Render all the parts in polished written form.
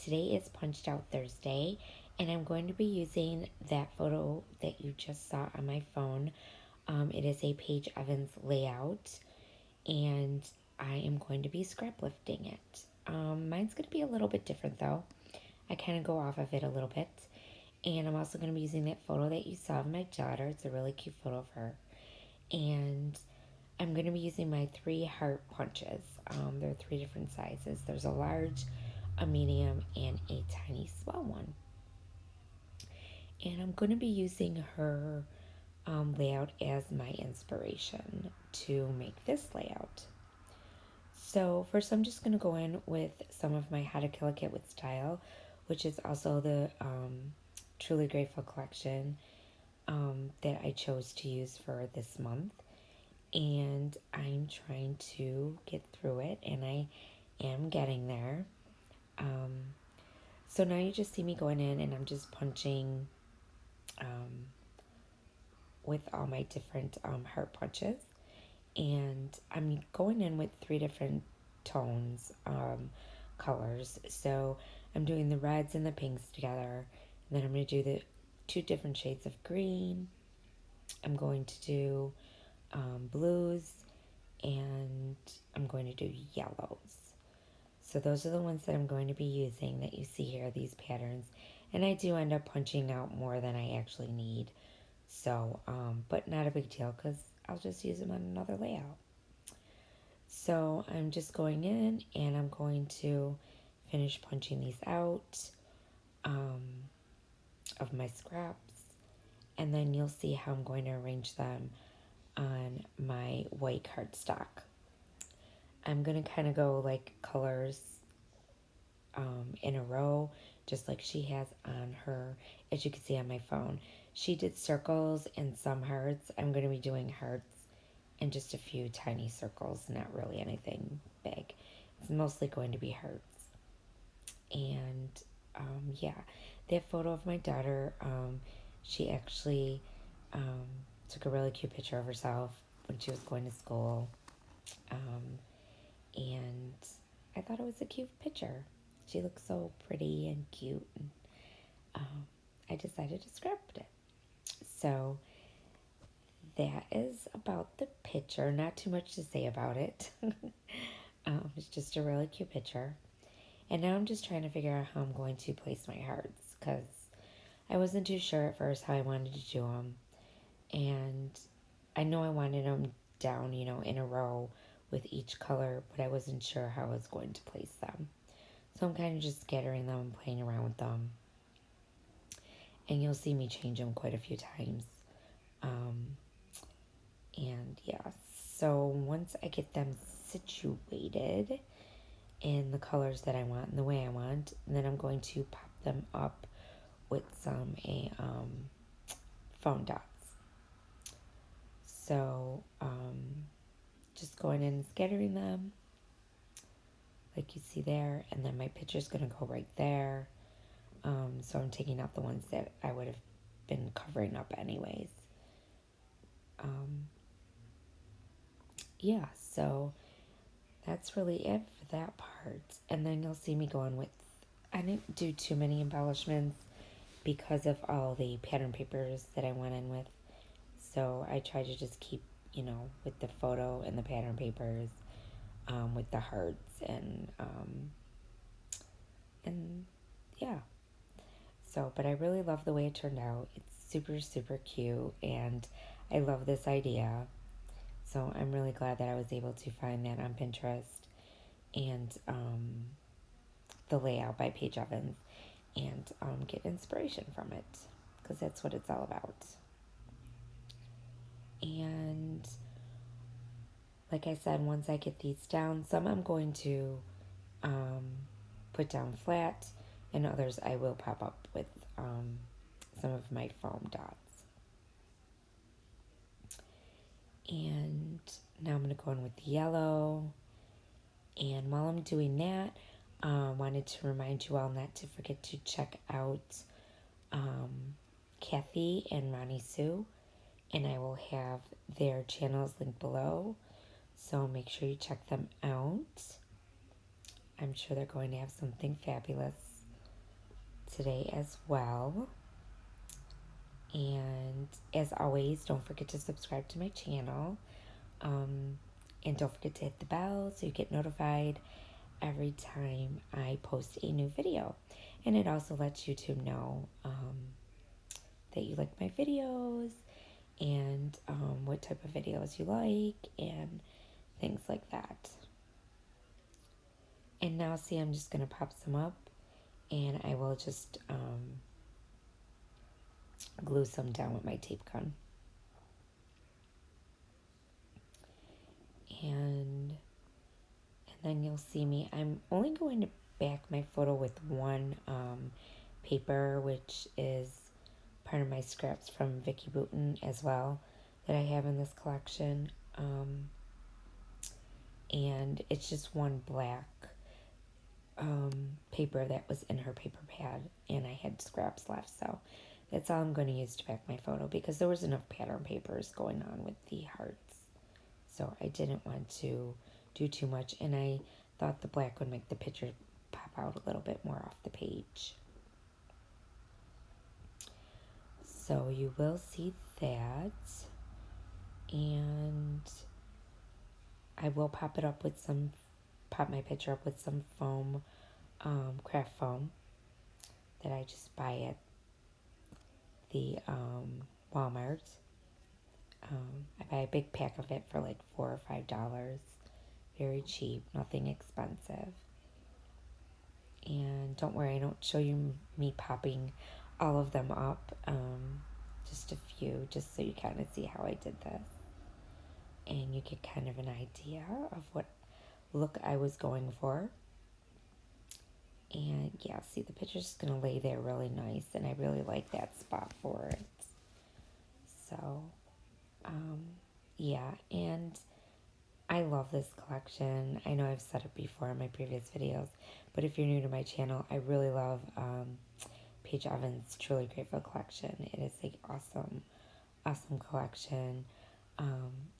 today is Punched Out Thursday, and I'm going to be using that photo that you just saw on my phone. It is a Paige Evans layout, and I am going to be scraplifting it. Mine's going to be a little bit different though. I kind of go off of it a little bit. And I'm also going to be using that photo that you saw of my daughter. It's a really cute photo of her. And I'm going to be using my 3 heart punches. There are 3 different sizes. There's a large, a medium, and a tiny swell one. And I'm going to be using her layout as my inspiration to make this layout. So first I'm just going to go in with some of my How to Kill a Kit with Style, which is also the Truly Grateful collection that I chose to use for this month. And I'm trying to get through it, and I am getting there. So now you just see me going in, and I'm just punching with all my different heart punches. And I'm going in with 3 different tones, colors. So I'm doing the reds and the pinks together. And then I'm going to do the 2 different shades of green. I'm going to do blues, and I'm going to do yellows. So those are the ones that I'm going to be using that you see here, these patterns. And I do end up punching out more than I actually need. So, but not a big deal because I'll just use them on another layout. So I'm just going in and I'm going to finish punching these out of my scraps. And then you'll see how I'm going to arrange them on my white cardstock. I'm going to kind of go like colors in a row, just like she has on her, as you can see on my phone. She did circles and some hearts. I'm going to be doing hearts and just a few tiny circles, not really anything big. It's mostly going to be hearts. And yeah, that photo of my daughter, she actually took a really cute picture of herself when she was going to school. And I thought it was a cute picture. She looks so pretty and cute. And I decided to scrap it. So that is about the picture. Not too much to say about it. It's just a really cute picture. And now I'm just trying to figure out how I'm going to place my hearts, because I wasn't too sure at first how I wanted to do them. And I know I wanted them down, in a row with each color, but I wasn't sure how I was going to place them. So I'm kind of just scattering them and playing around with them. And you'll see me change them quite a few times. And yeah, so once I get them situated in the colors that I want and the way I want, then I'm going to pop them up with some foam dots. So just going in and scattering them like you see there, and then my picture's going to go right there. So I'm taking out the ones that I would have been covering up anyways. Yeah, so that's really it for that part. And then you'll see me going with, I didn't do too many embellishments because of all the pattern papers that I went in with. So I try to just keep, with the photo and the pattern papers, with the hearts and yeah. So, but I really love the way it turned out. It's super, super cute, and I love this idea. So I'm really glad that I was able to find that on Pinterest and the layout by Paige Evans, and get inspiration from it, because that's what it's all about. And like I said, once I get these down, some I'm going to put down flat, and others I will pop up with some of my foam dots. And now I'm going to go in with the yellow. And while I'm doing that, I wanted to remind you all not to forget to check out Kathy and Ronnie Sue. And I will have their channels linked below. So make sure you check them out. I'm sure they're going to have something fabulous today as well. And as always, don't forget to subscribe to my channel. And don't forget to hit the bell so you get notified every time I post a new video. And it also lets YouTube know that you like my videos and what type of videos you like and things like that. And now, see, I'm just going to pop some up and I will just glue some down with my tape gun. And then you'll see me. I'm only going to back my photo with one paper, which is part of my scraps from Vicky Bouton as well that I have in this collection. And it's just one black paper that was in her paper pad, and I had scraps left, so that's all I'm going to use to back my photo because there was enough pattern papers going on with the hearts, so I didn't want to do too much, and I thought the black would make the picture pop out a little bit more off the page. So you will see that, and I will pop my picture up with some foam, craft foam that I just buy at the Walmart. I buy a big pack of it for like $4 or $5. Very cheap, nothing expensive. And don't worry, I don't show you me popping all of them up. Just a few, just so you kind of see how I did this. And you get kind of an idea of what look I was going for. And yeah, see, the picture's just going to lay there really nice, and I really like that spot for it. So, yeah, and I love this collection. I know I've said it before in my previous videos, but if you're new to my channel, I really love Paige Evans' Truly Grateful collection. It is an awesome, awesome collection.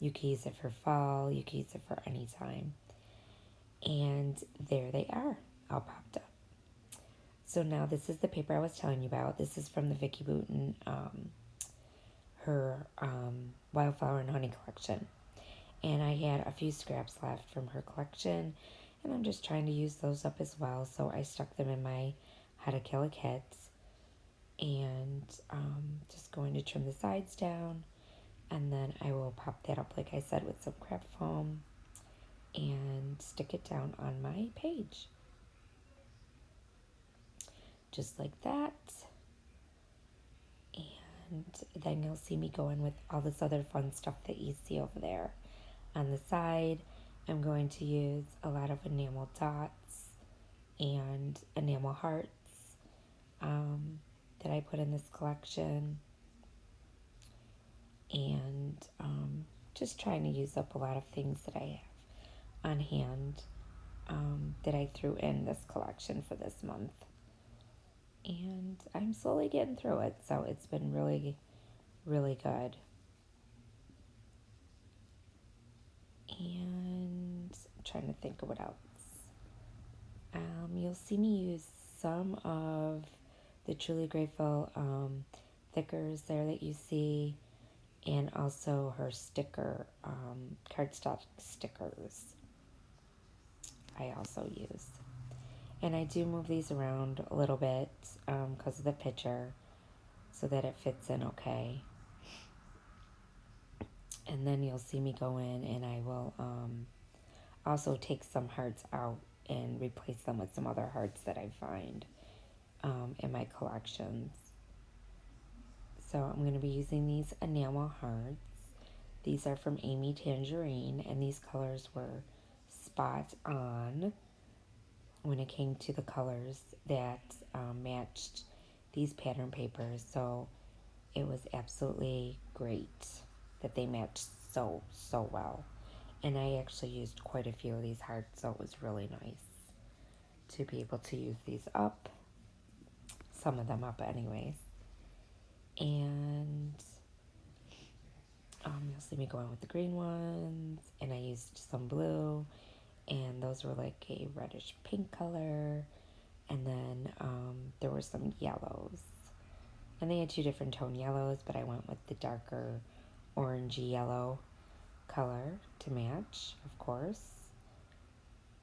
You can use it for fall, you can use it for any time. And there they are, all popped up. So now this is the paper I was telling you about. This is from the Vicky Bouton, her Wildflower and Honey collection. And I had a few scraps left from her collection, and I'm just trying to use those up as well. So I stuck them in my How to Kill a Kit, and just going to trim the sides down, and then I will pop that up, like I said, with some craft foam and stick it down on my page. Just like that. And then you'll see me going with all this other fun stuff that you see over there. On the side, I'm going to use a lot of enamel dots and enamel hearts that I put in this collection. And just trying to use up a lot of things that I have on hand that I threw in this collection for this month. And I'm slowly getting through it, so it's been really, really good. And I'm trying to think of what else. You'll see me use some of the Truly Grateful thickers there that you see, and also her sticker, cardstock stickers I also use. And I do move these around a little bit because of the picture so that it fits in okay. And then you'll see me go in and I will also take some hearts out and replace them with some other hearts that I find in my collections. So I'm going to be using these enamel hearts. These are from Amy Tangerine, and these colors were spot on when it came to the colors that matched these pattern papers. So it was absolutely great that they matched so well. And I actually used quite a few of these hearts, so it was really nice to be able to use these up. Some of them up anyways. And you'll see me going with the green ones, and I used some blue, and those were like a reddish pink color, And then there were some yellows. And they had two different tone yellows, but I went with the darker orangey yellow color to match, of course.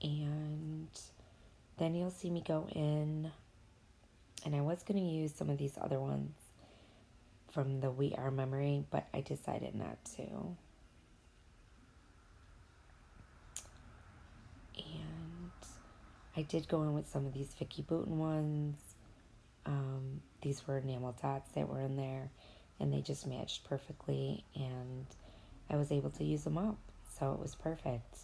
And then you'll see me go in, and I was going to use some of these other ones from the We Are memory, but I decided not to. And I did go in with some of these Vicky Bouton ones. These were enamel dots that were in there, and they just matched perfectly, and I was able to use them up, so it was perfect.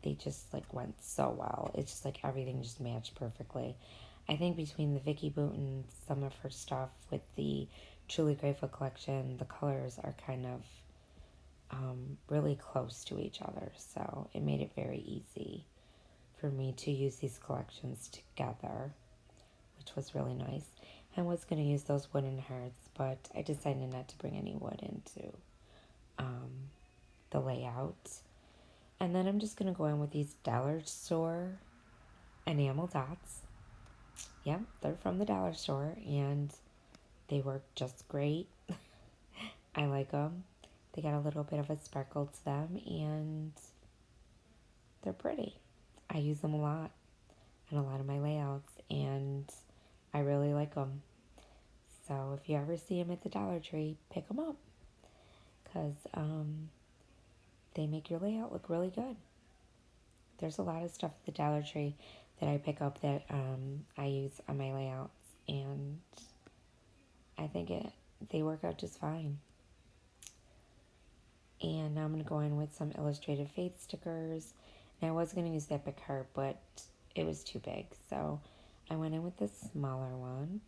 They just like went so well. It's just like everything just matched perfectly. I think between the Vicky Bouton, some of her stuff with the Truly Grateful collection, the colors are kind of really close to each other, so it made it very easy for me to use these collections together, which was really nice. I was going to use those wooden hearts, but I decided not to bring any wood into the layout. And then I'm just going to go in with these dollar store enamel dots. Yep, they're from the dollar store, and they work just great. I like them. They got a little bit of a sparkle to them, and they're pretty. I use them a lot in a lot of my layouts, and I really like them. So if you ever see them at the Dollar Tree, pick them up, because they make your layout look really good. There's a lot of stuff at the Dollar Tree that I pick up that I use on my layouts, and I think they work out just fine. And now I'm going to go in with some Illustrated Faith stickers. And I was going to use that big heart, but it was too big, so I went in with this smaller one.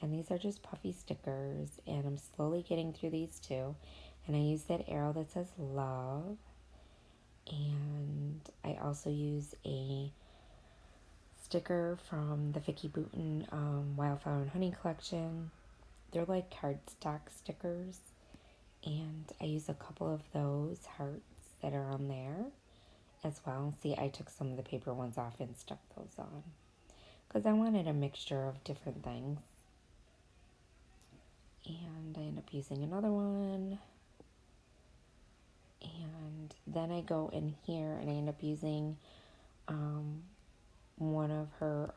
And these are just puffy stickers, and I'm slowly getting through these too. And I use that arrow that says love. And I also use a sticker from the Vicky Bouton Wildflower and Honey collection. They're like cardstock stickers. And I use a couple of those hearts that are on there as well. See, I took some of the paper ones off and stuck those on, because I wanted a mixture of different things. And I end up using another one. And then I go in here and I end up using one of her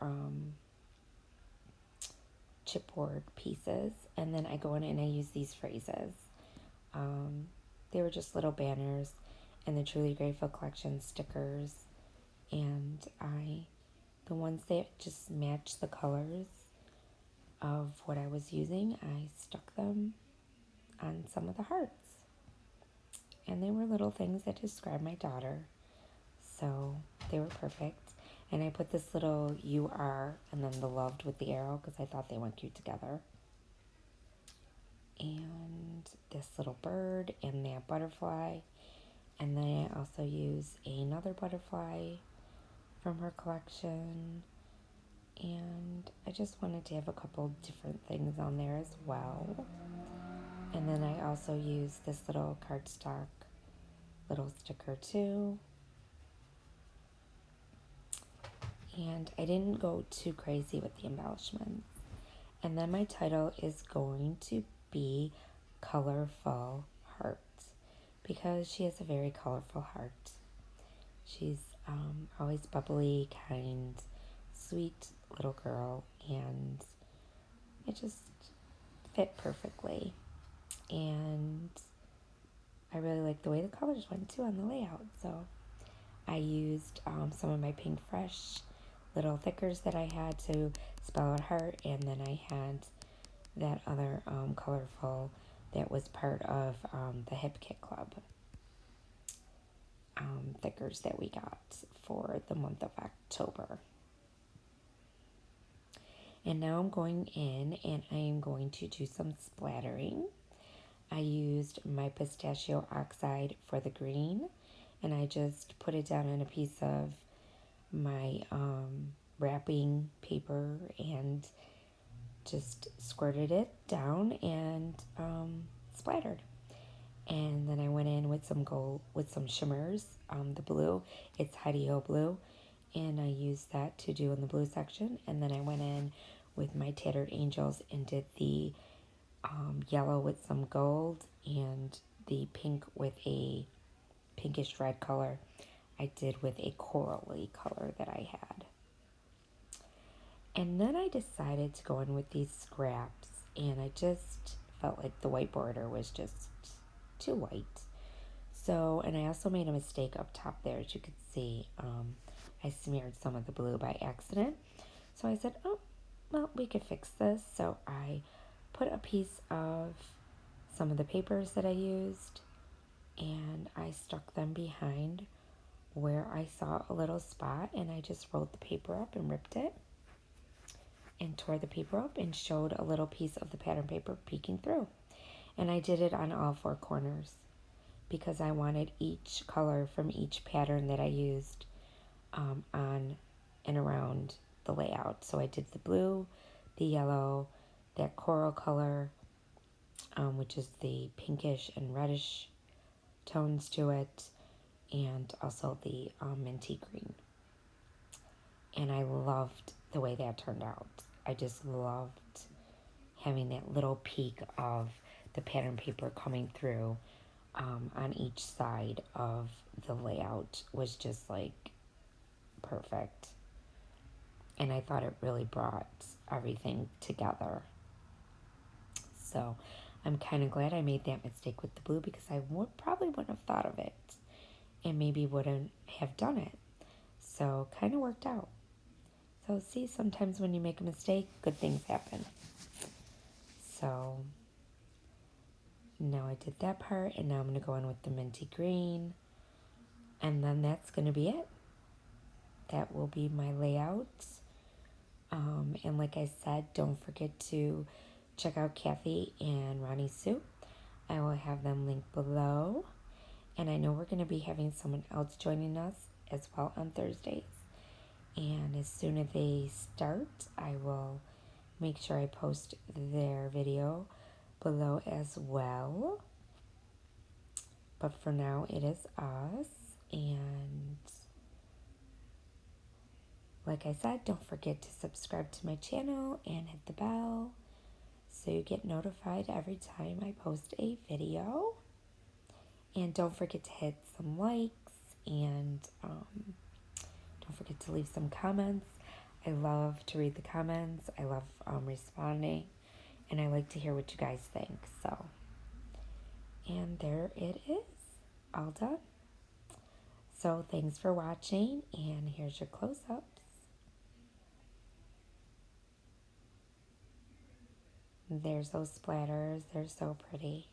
chipboard pieces. And then I go in and I use these phrases. They were just little banners and the Truly Grateful collection stickers. And the ones that just match the colors of what I was using, I stuck them on some of the hearts. And they were little things that describe my daughter. So they were perfect. And I put this little "you are" and then the loved with the arrow, because I thought they went cute together. And this little bird and that butterfly. And then I also use another butterfly from her collection. And I just wanted to have a couple different things on there as well. And then I also use this little cardstock little sticker too. And I didn't go too crazy with the embellishments. And then my title is going to be Colorful Heart, because she has a very colorful heart. She's always bubbly, kind, sweet little girl, and it just fit perfectly. And I really like the way the colors went too on the layout. So I used some of my Pink Fresh little thickers that I had to spell out heart, and then I had that other colorful that was part of the Hip Kit Club thickers that we got for the month of October. And now I'm going in and I am going to do some splattering. I used my pistachio oxide for the green, and I just put it down on a piece of my wrapping paper and just squirted it down and splattered. And then I went in with some gold, with some shimmers, the blue. It's Heidi Ho blue, and I used that to do in the blue section. And then I went in with my Tattered Angels and did the yellow with some gold and the pink with a pinkish red color. I did with a corally color that I had. And then I decided to go in with these scraps, and I just felt like the white border was just too white. So, and I also made a mistake up top there, as you could see. I smeared some of the blue by accident. So I said, oh, well, we could fix this. So I put a piece of some of the papers that I used, and I stuck them behind where I saw a little spot, and I just rolled the paper up and ripped it and tore the paper up and showed a little piece of the pattern paper peeking through. And I did it on all four corners because I wanted each color from each pattern that I used on and around the layout. So I did the blue, the yellow, that coral color, which is the pinkish and reddish tones to it, and also the minty green. And I loved the way that turned out. I just loved having that little peek of the pattern paper coming through on each side of the layout was just like perfect. And I thought it really brought everything together. So I'm kind of glad I made that mistake with the blue because I probably wouldn't have thought of it and maybe wouldn't have done it. So kind of worked out. So see, sometimes when you make a mistake, good things happen. So now I did that part, and now I'm going to go in with the minty green, and then that's going to be it. That will be my layout. And like I said, don't forget to check out Kathy and Ronnie's Soup. I will have them linked below. And I know we're going to be having someone else joining us as well on Thursdays. And as soon as they start, I will make sure I post their video below as well. But for now, it is us. And like I said, don't forget to subscribe to my channel and hit the bell so you get notified every time I post a video. And don't forget to hit some likes, and don't forget to leave some comments. I love to read the comments. I love responding, and I like to hear what you guys think. So, and there it is, all done. So thanks for watching, and here's your close-ups. There's those splatters. They're so pretty.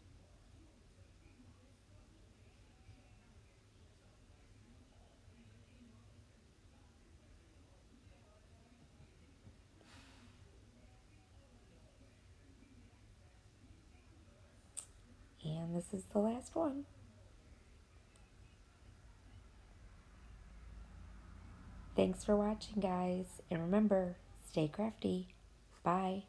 And this is the last one. Thanks for watching, guys. And remember, stay crafty. Bye.